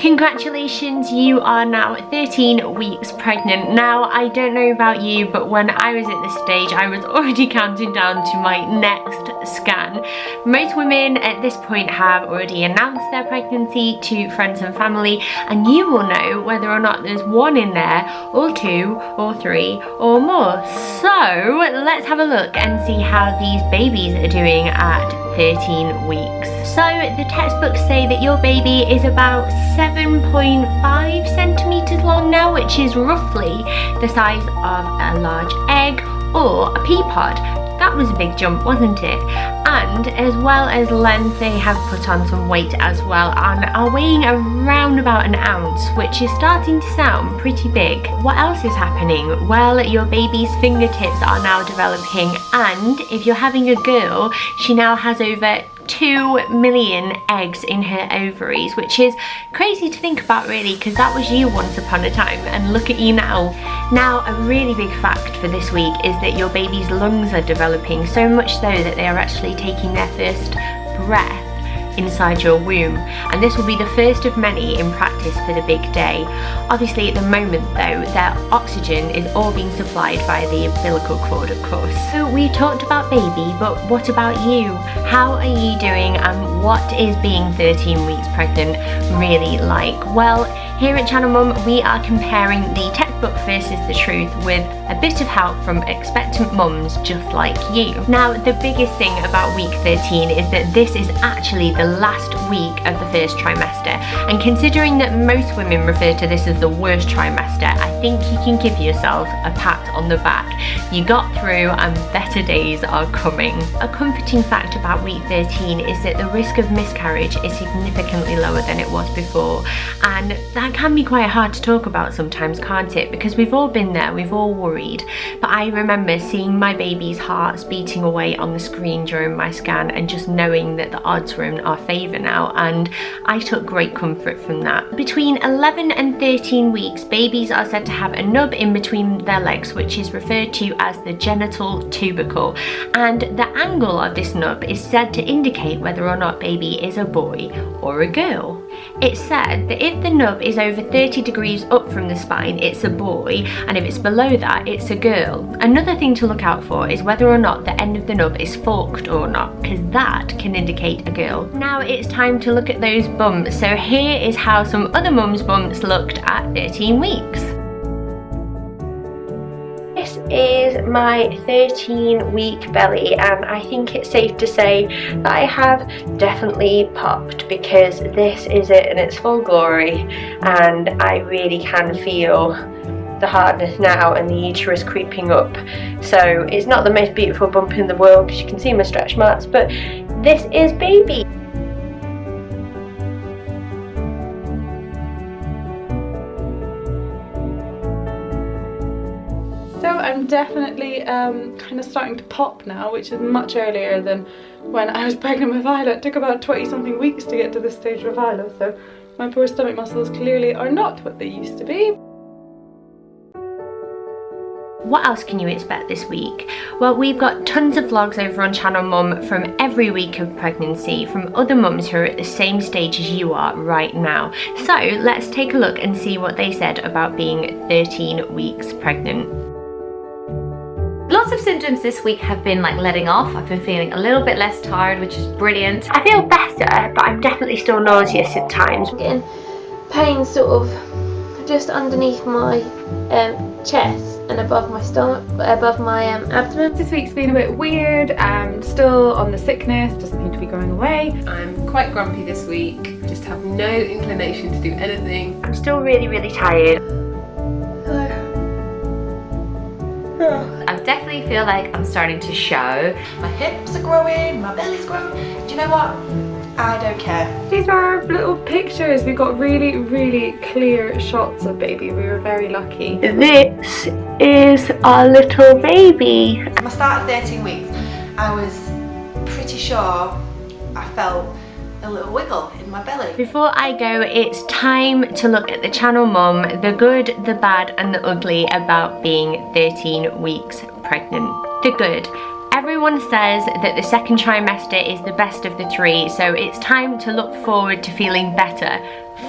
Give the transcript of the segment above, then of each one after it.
Congratulations, you are now 13 weeks pregnant. Now, I don't know about you, but when I was at this stage, I was already counting down to my next scan. Most women at this point have already announced their pregnancy to friends and family, and you will know whether or not there's one in there, or two, or three, or more. So, let's have a look and see how these babies are doing at 13 weeks. So, the textbooks say that your baby is about 7.5 centimeters long now, which is roughly the size of a large egg or a pea pod. That was a big jump, wasn't it? And as well as length, they have put on some weight as well and are weighing around about an ounce, which is starting to sound pretty big. What else is happening? Well, your baby's fingertips are now developing, and if you're having a girl, she now has over 2 million eggs in her ovaries, which is crazy to think about really, because that was you once upon a time, and look at you now. Now, a really big fact for this week is that your baby's lungs are developing, so much so that they are actually taking their first breath inside your womb, and this will be the first of many in practice for the big day. Obviously at the moment though, their oxygen is all being supplied via the umbilical cord, of course. So we talked about baby, but what about you? How are you doing, and what is being 13 weeks pregnant really like? Well, here at Channel Mum, we are comparing the textbook versus the truth with a bit of help from expectant mums just like you. Now, the biggest thing about week 13 is that this is actually the last week of the first trimester, and considering that most women refer to this as the worst trimester, I think you can give yourself a pat on the back. You got through and better days are coming. A comforting fact about week 13 is that the risk of miscarriage is significantly lower than it was before, and that can be quite hard to talk about sometimes, can't it? Because we've all been there, we've all worried. But I remember seeing my baby's hearts beating away on the screen during my scan and just knowing that the odds were in our favour now, and I took great comfort from that. Between 11 and 13 weeks, babies are said to have a nub in between their legs, which is referred to as the genital tubercle, and the angle of this nub is said to indicate whether or not baby is a boy or a girl. It's said that if the nub is over 30 degrees up from the spine, it's a boy, and if it's below that, it's a girl. Another thing to look out for is whether or not the end of the nub is forked or not, because that can indicate a girl. Now it's time to look at those bumps. So here is how some other mums' bumps looked at 13 weeks. This is my 13-week belly, and I think it's safe to say that I have definitely popped, because this is it in its full glory, and I really can feel the hardness now and the uterus creeping up. So it's not the most beautiful bump in the world, because you can see my stretch marks, but this is baby. So I'm definitely kind of starting to pop now, which is much earlier than when I was pregnant with Violet. It took about 20 something weeks to get to this stage with Violet, so my poor stomach muscles clearly are not what they used to be. What else can you expect this week? Well, we've got tons of vlogs over on Channel Mum from every week of pregnancy, from other mums who are at the same stage as you are right now. So let's take a look and see what they said about being 13 weeks pregnant. Lots of symptoms this week have been like letting off. I've been feeling a little bit less tired, which is brilliant. I feel better, but I'm definitely still nauseous at times. I'm getting pain sort of just underneath my chest and above my stomach, above my abdomen. This week's been a bit weird. I'm still on the sickness, doesn't seem to be going away. I'm quite grumpy this week, just have no inclination to do anything. I'm still really tired. I definitely feel like I'm starting to show. My hips are growing, my belly's growing. Do you know what? I don't care. These are our little pictures. We got really clear shots of baby. We were very lucky. This is our little baby. At my start at 13 weeks, I was pretty sure I felt a little wiggle in my belly. Before I go, it's time to look at the Channel Mum, the good, the bad and the ugly about being 13 weeks pregnant. The good. Everyone says that the second trimester is the best of the three, so it's time to look forward to feeling better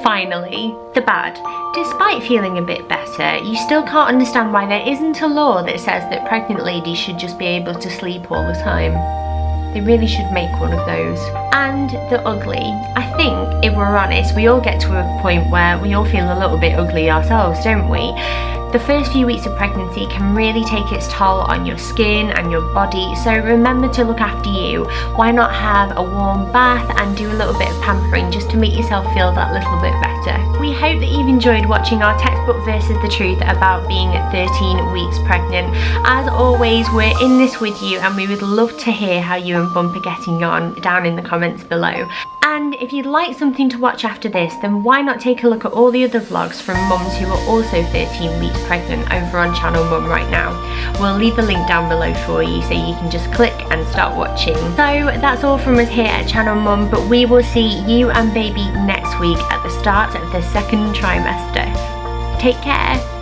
Finally, the bad. Despite feeling a bit better, you still can't understand why there isn't a law that says that pregnant ladies should just be able to sleep all the time. They really should make one of those. And the ugly. I think, if we're honest, we all get to a point where we all feel a little bit ugly ourselves, don't we? The first few weeks of pregnancy can really take its toll on your skin and your body, so remember to look after you. Why not have a warm bath and do a little bit of pampering just to make yourself feel that little bit better. We hope that you've enjoyed watching our textbook versus the truth about being 13 weeks pregnant. As always, we're in this with you and we would love to hear how you and Bump are getting on down in the comments below. And if you'd like something to watch after this, then why not take a look at all the other vlogs from mums who are also 13 weeks pregnant over on Channel Mum right now. We'll leave a link down below for you so you can just click and start watching. So that's all from us here at Channel Mum, but we will see you and baby next week at the start of the second trimester. Take care.